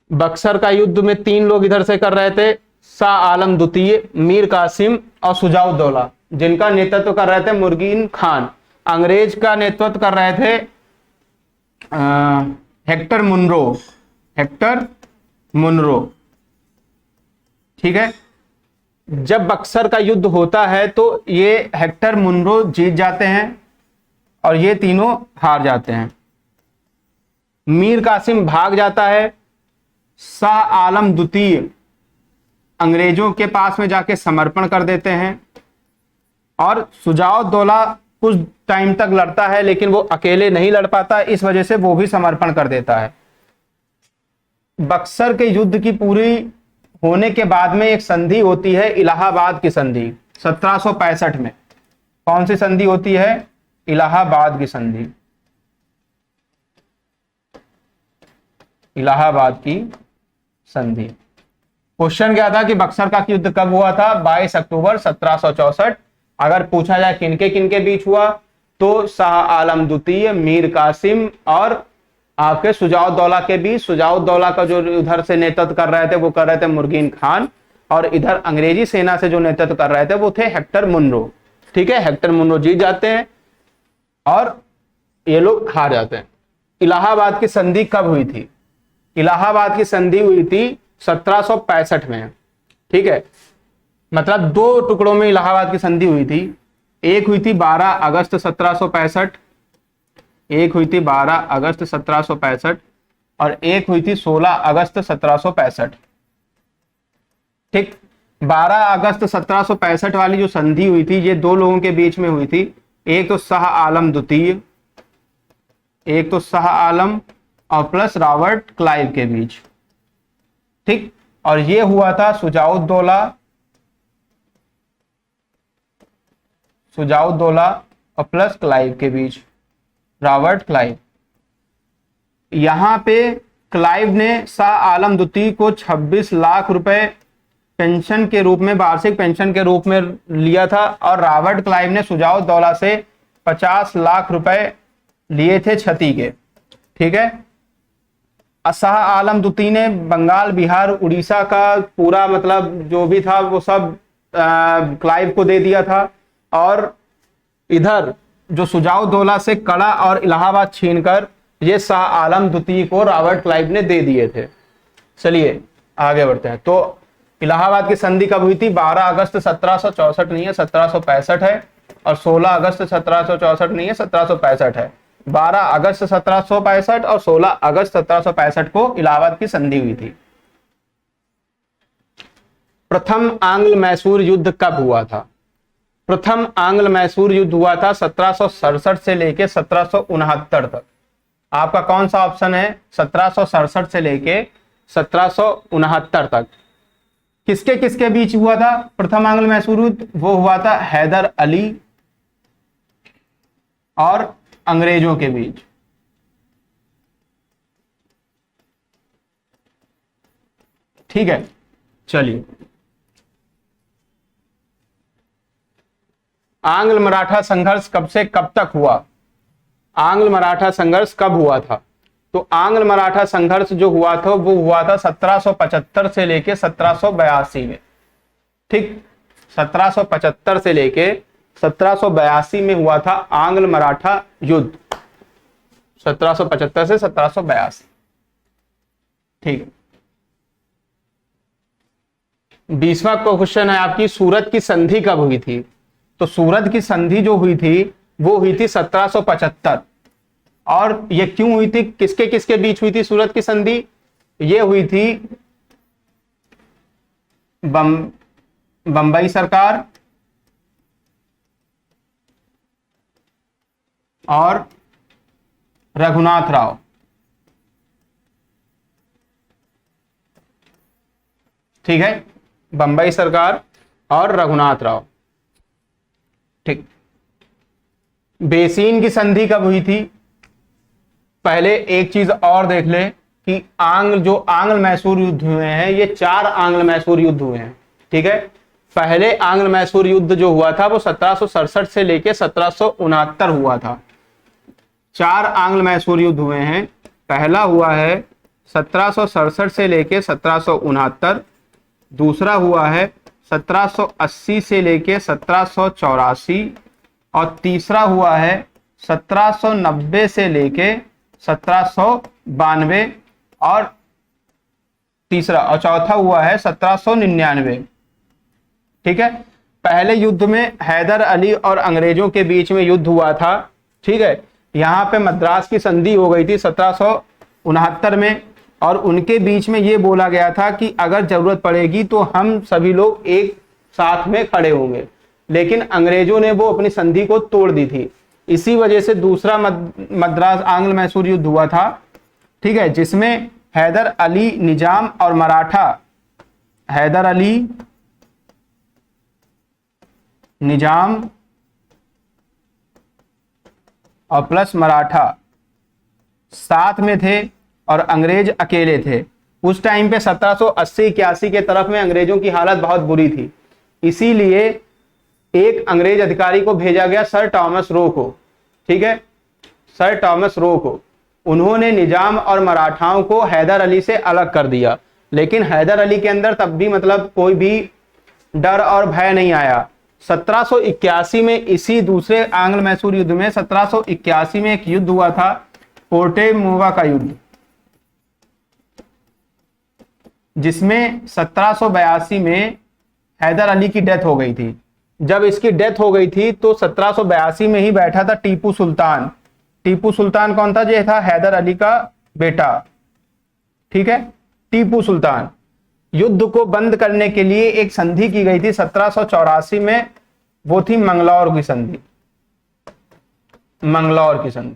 बक्सर का युद्ध में 3 लोग इधर से कर रहे थे, शाह आलम द्वितीय, मीर कासिम और सुजाउद्दौला, जिनका नेतृत्व कर रहे थे मुर्गीन खान। अंग्रेज का नेतृत्व कर रहे थे हेक्टर मुनरो। ठीक है, जब बक्सर का युद्ध होता है तो ये हेक्टर मुनरो जीत जाते हैं और ये तीनों हार जाते हैं। मीर कासिम भाग जाता है, शाह आलम द्वितीय अंग्रेजों के पास में जाके समर्पण कर देते हैं और सुजाउद्दौला कुछ टाइम तक लड़ता है लेकिन वो अकेले नहीं लड़ पाता, इस वजह से वो भी समर्पण कर देता है। बक्सर के युद्ध की पूरी होने के बाद में एक संधि होती है, इलाहाबाद की संधि, 1765 में। कौन सी संधि होती है? इलाहाबाद की संधि। इलाहाबाद की संधि। क्वेश्चन क्या था कि बक्सर का युद्ध कब हुआ था? 22 अक्टूबर 1764। अगर पूछा जाए किनके किनके बीच हुआ तो शाह आलम द्वितीय, मीर कासिम और आपके सुजाउद्दौला के बीच। सुजाउद्दौला का जो उधर से नेतृत्व कर रहे थे वो कर रहे थे मुर्गीन खान और इधर अंग्रेजी सेना से जो नेतृत्व कर रहे थे वो थे हेक्टर मुनरो। ठीक है, हेक्टर मुनरो जीत जाते हैं और ये लोग हार जाते हैं। इलाहाबाद की संधि कब हुई थी? इलाहाबाद की संधि हुई थी 1765 में। ठीक है, मतलब 2 टुकड़ों में इलाहाबाद की संधि हुई थी। एक हुई थी 12 अगस्त 1765, एक हुई थी 12 अगस्त 1765 और एक हुई थी 16 अगस्त 1765। ठीक, 12 अगस्त 1765 वाली जो संधि हुई थी ये 2 लोगों के बीच में हुई थी। एक तो शाह आलम द्वितीय, एक तो शाह आलम और प्लस रॉबर्ट क्लाइव के बीच। ठीक, और ये हुआ था सुजाउद्दौला और प्लस क्लाइव के बीच, रॉबर्ट क्लाइव। यहां पे क्लाइव ने शाह आलम द्वितीय को 26 लाख रुपए पेंशन के रूप में, वार्षिक पेंशन के रूप में लिया था और रॉबर्ट क्लाइव ने सुजाउद्दौला से 50 लाख रुपए लिए थे क्षति के। ठीक है, शाह आलम द्वितीय ने बंगाल, बिहार, उड़ीसा का पूरा मतलब जो भी था वो सब क्लाइव को दे दिया था और इधर जो सुजाउद्दौला से कड़ा और इलाहाबाद छीनकर ये शाह आलम द्वितीय को रॉबर्ट क्लाइव ने दे दिए थे। चलिए आगे बढ़ते हैं। तो इलाहाबाद की संधि कब हुई थी? 12 अगस्त 1764 नहीं है, 1765 है। और 16 अगस्त 1764 नहीं है, 1765 है। 12 अगस्त 1765 और 16 अगस्त 1765 को इलाहाबाद की संधि हुई थी। प्रथम आंग्ल मैसूर युद्ध कब हुआ था? प्रथम आंग्ल मैसूर युद्ध हुआ था 1767 से लेके 1769 तक। आपका कौन सा ऑप्शन है? 1767 से लेके 1769 तक। किसके किसके बीच हुआ था प्रथम आंग्ल मैसूर युद्ध? वो हुआ था हैदर अली और अंग्रेजों के बीच। ठीक है, चलिए। आंग्ल मराठा संघर्ष कब से कब तक हुआ? आंग्ल मराठा संघर्ष कब हुआ था? तो आंग्ल मराठा संघर्ष जो हुआ था वो हुआ था 1775 से लेके 1782 में। ठीक, 1775 से लेके 1782 में हुआ था आंग्ल मराठा युद्ध, 1775 से 1782। ठीक है, 20वां क्वेश्चन है आपकी, सूरत की संधि कब हुई थी? तो सूरत की संधि जो हुई थी वो हुई थी 1775। और ये क्यों हुई थी, किसके किसके बीच हुई थी सूरत की संधि? ये हुई थी बंबई सरकार और रघुनाथ राव। ठीक है, बंबई सरकार और रघुनाथ राव। ठीक, बेसीन की संधि कब हुई थी? पहले एक चीज और देख ले कि आंग्ल मैसूर युद्ध हुए हैं, ये 4 आंग्ल मैसूर युद्ध हुए हैं। ठीक है, पहले आंग्ल मैसूर युद्ध जो हुआ था वो 1767 से लेके 1769 हुआ था। 4 आंग्ल मैसूर युद्ध हुए हैं। पहला हुआ है 1767 से लेके 1769, दूसरा हुआ है 1780 से लेके 1784 और तीसरा हुआ है 1790 से लेके 1792 और चौथा हुआ है 1799। ठीक है, पहले युद्ध में हैदर अली और अंग्रेजों के बीच में युद्ध हुआ था। ठीक है, यहाँ पे मद्रास की संधि हो गई थी 1769 में, और उनके बीच में ये बोला गया था कि अगर जरूरत पड़ेगी तो हम सभी लोग एक साथ में खड़े होंगे, लेकिन अंग्रेजों ने वो अपनी संधि को तोड़ दी थी। इसी वजह से दूसरा मद्रास आंग्ल मैसूर युद्ध हुआ था। ठीक है, जिसमें हैदर अली निजाम और मराठा, हैदर अली निजाम और प्लस मराठा साथ में थे और अंग्रेज अकेले थे। उस टाइम पे 1780-81 के तरफ में अंग्रेजों की हालत बहुत बुरी थी, इसीलिए एक अंग्रेज अधिकारी को भेजा गया, सर थॉमस रो को। ठीक है, सर थॉमस रो को। उन्होंने निजाम और मराठाओं को हैदर अली से अलग कर दिया, लेकिन हैदर अली के अंदर तब भी मतलब कोई भी डर और भय नहीं आया। 1781 में इसी दूसरे आंग्ल मैसूर युद्ध में 1781 में एक युद्ध हुआ था, पोर्टेमुआ का युद्ध, जिसमें 1782 में हैदर अली की डेथ हो गई थी। जब इसकी डेथ हो गई थी तो 1782 में ही बैठा था टीपू सुल्तान। टीपू सुल्तान कौन था? ये था हैदर अली का बेटा। ठीक है, टीपू सुल्तान। युद्ध को बंद करने के लिए एक संधि की गई थी 1784 में, वो थी मंगलौर की संधि। मंगलौर की संधि।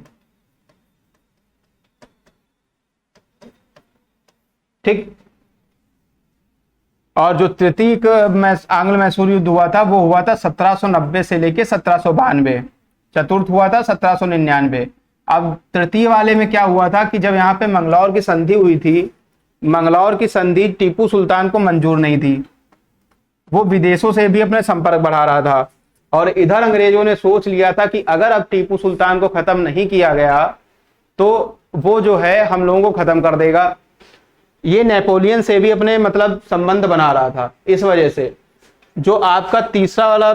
ठीक, और जो तृतीय आंग्ल मैसूर युद्ध हुआ था वो हुआ था 1790 से लेके 1792। चतुर्थ हुआ था 1799। अब तृतीय वाले में क्या हुआ था कि जब यहाँ पे मंगलौर की संधि हुई थी, मंगलौर की संधि टीपू सुल्तान को मंजूर नहीं थी। वो विदेशों से भी अपने संपर्क बढ़ा रहा था, और इधर अंग्रेजों ने सोच लिया था कि अगर अब टीपू सुल्तान को खत्म नहीं किया गया तो वो जो है हम लोगों को खत्म कर देगा। ये नेपोलियन से भी अपने मतलब संबंध बना रहा था। इस वजह से जो आपका तीसरा वाला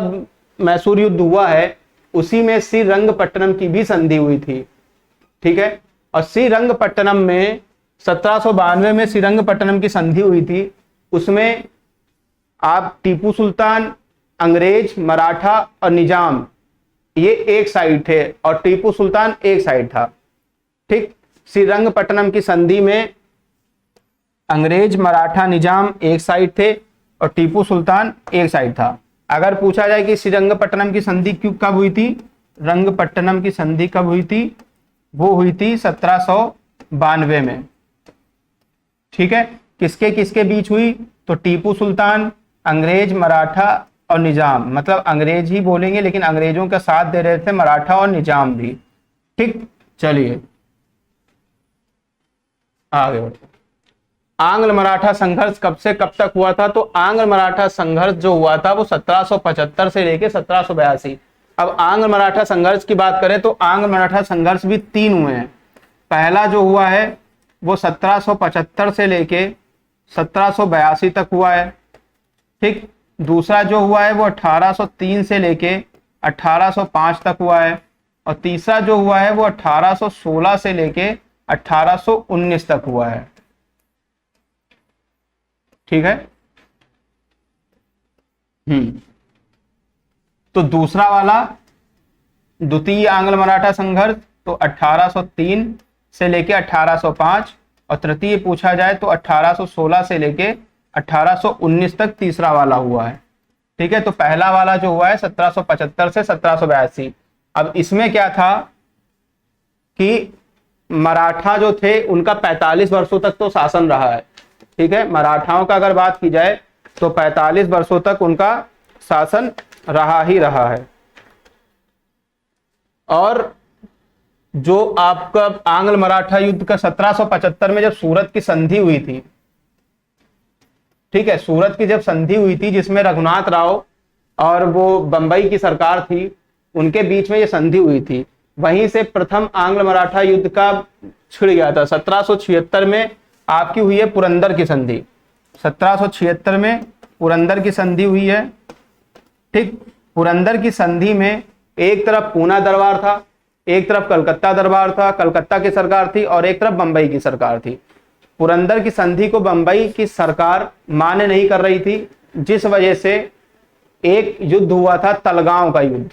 मैसूर युद्ध हुआ है उसी में श्रीरंगपट्टनम की भी संधि हुई थी। ठीक है, और श्रीरंगपट्टनम में 1792 में श्रीरंगपट्टनम की संधि हुई थी। उसमें आप टीपू सुल्तान, अंग्रेज, मराठा और निजाम ये एक साइड थे और टीपू सुल्तान एक साइड था। ठीक, श्रीरंगपट्टनम की संधि में अंग्रेज मराठा निजाम एक साइड थे और टीपू सुल्तान एक साइड था। अगर पूछा जाए कि श्रीरंगपट्टनम की संधि कब हुई थी, रंगपट्टनम की संधि कब हुई थी, वो हुई थी 1792 में। ठीक है, किसके किसके बीच हुई, तो टीपू सुल्तान, अंग्रेज, मराठा और निजाम, मतलब अंग्रेज ही बोलेंगे लेकिन अंग्रेजों का साथ दे रहे थे मराठा और निजाम भी। ठीक, चलिए आगे बढ़ते। आंग्ल मराठा संघर्ष कब से कब तक हुआ था, तो आंग्ल मराठा संघर्ष जो हुआ था वो 1775 से लेके 1782। अब आंग्ल मराठा संघर्ष की बात करें तो आंग्ल मराठा संघर्ष भी 3 हुए हैं। पहला जो हुआ है वो 1775 से लेके 1782 तक हुआ है। ठीक, दूसरा जो हुआ है वो 1803 से लेके 1805 तक हुआ है और तीसरा जो हुआ है वो 1816 से लेके 1819 तक हुआ है। ठीक है, तो दूसरा वाला द्वितीय आंग्ल मराठा संघर्ष तो 1803 से लेके 1805 और तृतीय पूछा जाए तो 1816 से लेके 1819 तक तीसरा वाला हुआ है। ठीक है, तो पहला वाला जो हुआ है 1775 से 1782। अब इसमें क्या था कि मराठा जो थे उनका 45 वर्षों तक तो शासन रहा है। ठीक है, मराठाओं का अगर बात की जाए तो 45 वर्षों तक उनका शासन रहा ही रहा है। और जो आपका आंग्ल मराठा युद्ध का 1775 में जब सूरत की संधि हुई थी, ठीक है, सूरत की जब संधि हुई थी जिसमें रघुनाथ राव और वो बंबई की सरकार थी, उनके बीच में ये संधि हुई थी, वहीं से प्रथम आंग्ल मराठा युद्ध का छिड़ गया था। 1776 में आपकी हुई है पुरंदर की संधि, 1776 में पुरंदर की संधि हुई है। ठीक, पुरंदर की संधि में एक तरफ पूना दरबार था, एक तरफ कलकत्ता दरबार था, कलकत्ता की सरकार थी और एक तरफ बंबई की सरकार थी। पुरंदर की संधि को बंबई की सरकार मान्य नहीं कर रही थी, जिस वजह से एक युद्ध हुआ था तलगांव का युद्ध।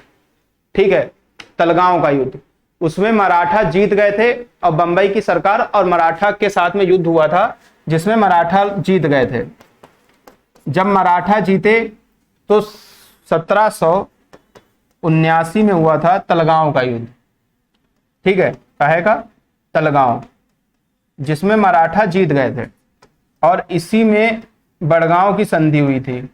ठीक है, तलगांव का युद्ध, उसमें मराठा जीत गए थे और बंबई की सरकार और मराठा के साथ में युद्ध हुआ था जिसमें मराठा जीत गए थे। जब मराठा जीते तो 1779 में हुआ था तलगांव का युद्ध। ठीक है, कहे का तलगांव, जिसमें मराठा जीत गए थे और इसी में बड़गांव की संधि हुई थी।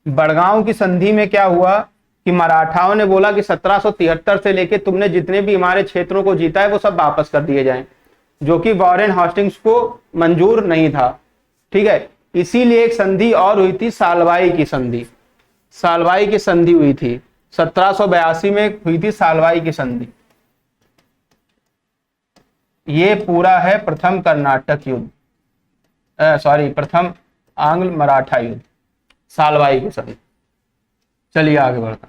बड़गांव की संधि में क्या हुआ कि मराठाओं ने बोला कि 1773 से लेके तुमने जितने भी हमारे क्षेत्रों को जीता है वो सब वापस कर दिए जाएं, जो कि वॉरेन हॉस्टिंग्स को मंजूर नहीं था। ठीक है, इसीलिए एक संधि और हुई थी, सालवाई की संधि। सालवाई की संधि हुई थी 1782 में हुई थी सालवाई की संधि। ये पूरा है प्रथम कर्नाटक युद्ध, प्रथम आंग्ल मराठा युद्ध, सालवाई की संधि। चलिए आगे बढ़ता।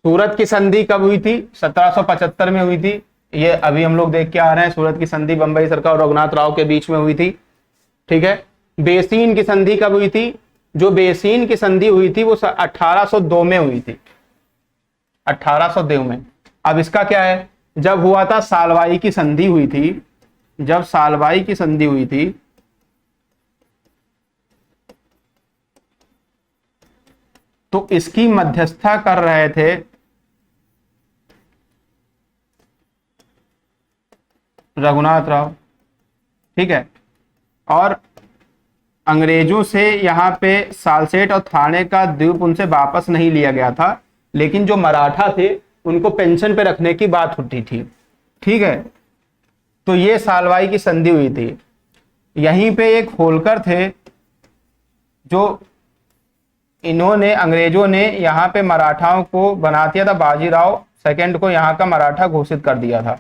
सूरत की संधि कब हुई थी, 1775 में हुई थी। ये अभी हम लोग देख के आ रहे हैं, सूरत की संधि बंबई सरकार और रघुनाथ राव के बीच में हुई थी। ठीक है, बेसीन की संधि कब हुई थी, जो बेसीन की संधि हुई थी वो 1802 में हुई थी, 1802 में। अब इसका क्या है, जब हुआ था सालवाई की संधि हुई थी, जब सालवाई की संधि हुई थी तो इसकी मध्यस्थता कर रहे थे रघुनाथ राव। ठीक है, और अंग्रेजों से यहाँ पे सालसेट और थाने का द्वीप उनसे वापस नहीं लिया गया था, लेकिन जो मराठा थे उनको पेंशन पे रखने की बात उठी थी। ठीक है, तो ये सालवाई की संधि हुई थी। यहीं पे एक होलकर थे जो इन्होंने, अंग्रेजों ने यहाँ पे मराठाओं को बना दिया था, बाजीराव सेकंड को यहाँ का मराठा घोषित कर दिया था।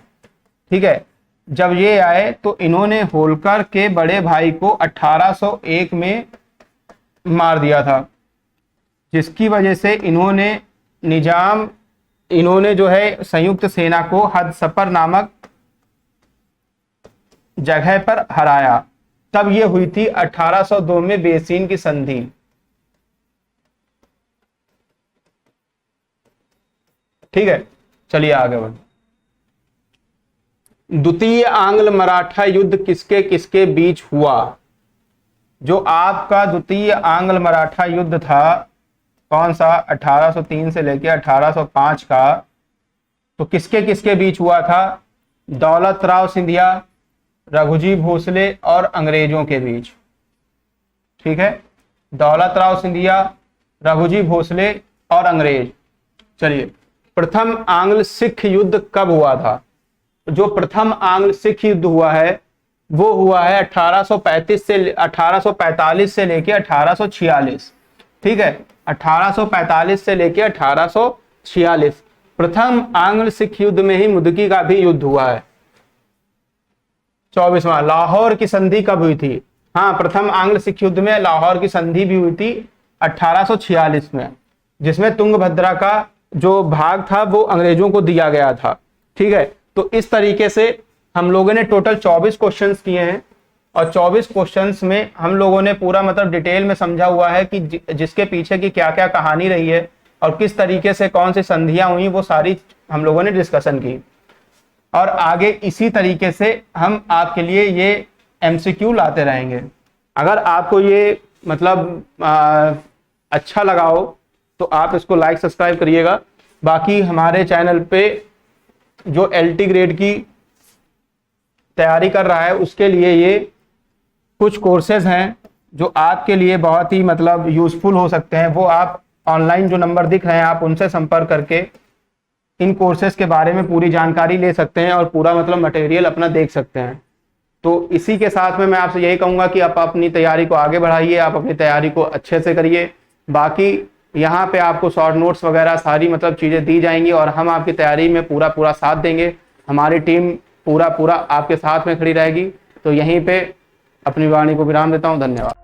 ठीक है, जब ये आए तो इन्होंने होलकर के बड़े भाई को 1801 में मार दिया था, जिसकी वजह से इन्होंने जो है संयुक्त सेना को हदसपर नामक जगह पर हराया। तब ये हुई थी 1802 में बेसीन की संधि। ठीक है, चलिए आगे बढ़। द्वितीय आंग्ल मराठा युद्ध किसके किसके बीच हुआ? जो आपका द्वितीय आंग्ल मराठा युद्ध था, कौन सा, 1803 से लेकर 1805 का, तो किसके किसके बीच हुआ था? दौलत राव सिंधिया, रघुजी भोसले और अंग्रेजों के बीच। ठीक है, दौलत राव सिंधिया, रघुजी भोसले और अंग्रेज। चलिए, प्रथम आंग्ल सिख युद्ध कब हुआ था? जो प्रथम आंग्ल सिख युद्ध हुआ है वो हुआ है 1845 से लेके 1846। ठीक है, 1845 से लेके 1846 प्रथम आंग्ल सिख युद्ध में ही मुदकी का भी युद्ध हुआ है। 24वां, लाहौर की संधि कब हुई थी? हाँ, प्रथम आंग्ल सिख युद्ध में लाहौर की संधि भी हुई थी 1846 में, जिसमें तुंगभद्रा का जो भाग था वो अंग्रेजों को दिया गया था। ठीक है, तो इस तरीके से हम लोगों ने टोटल 24 क्वेश्चंस किए हैं और 24 क्वेश्चंस में हम लोगों ने पूरा मतलब डिटेल में समझा हुआ है कि जिसके पीछे की क्या क्या कहानी रही है और किस तरीके से कौन सी संधियां हुई, वो सारी हम लोगों ने डिस्कशन की। और आगे इसी तरीके से हम आपके लिए ये MCQ लाते रहेंगे। अगर आपको ये मतलब अच्छा लगा हो तो आप इसको लाइक सब्सक्राइब करिएगा। बाकी हमारे चैनल पे जो LT ग्रेड की तैयारी कर रहा है उसके लिए ये कुछ कोर्सेज हैं जो आपके लिए बहुत ही मतलब यूजफुल हो सकते हैं। वो आप ऑनलाइन जो नंबर दिख रहे हैं आप उनसे संपर्क करके इन कोर्सेज के बारे में पूरी जानकारी ले सकते हैं और पूरा मतलब मटेरियल अपना देख सकते हैं। तो इसी के साथ में मैं आपसे यही कहूँगा कि आप अपनी तैयारी को आगे बढ़ाइए, आप अपनी तैयारी को अच्छे से करिए। बाकी यहाँ पे आपको शॉर्ट नोट्स वगैरह सारी मतलब चीज़ें दी जाएंगी और हम आपकी तैयारी में पूरा साथ देंगे। हमारी टीम पूरा आपके साथ में खड़ी रहेगी। तो यहीं पे अपनी वाणी को विराम देता हूँ। धन्यवाद।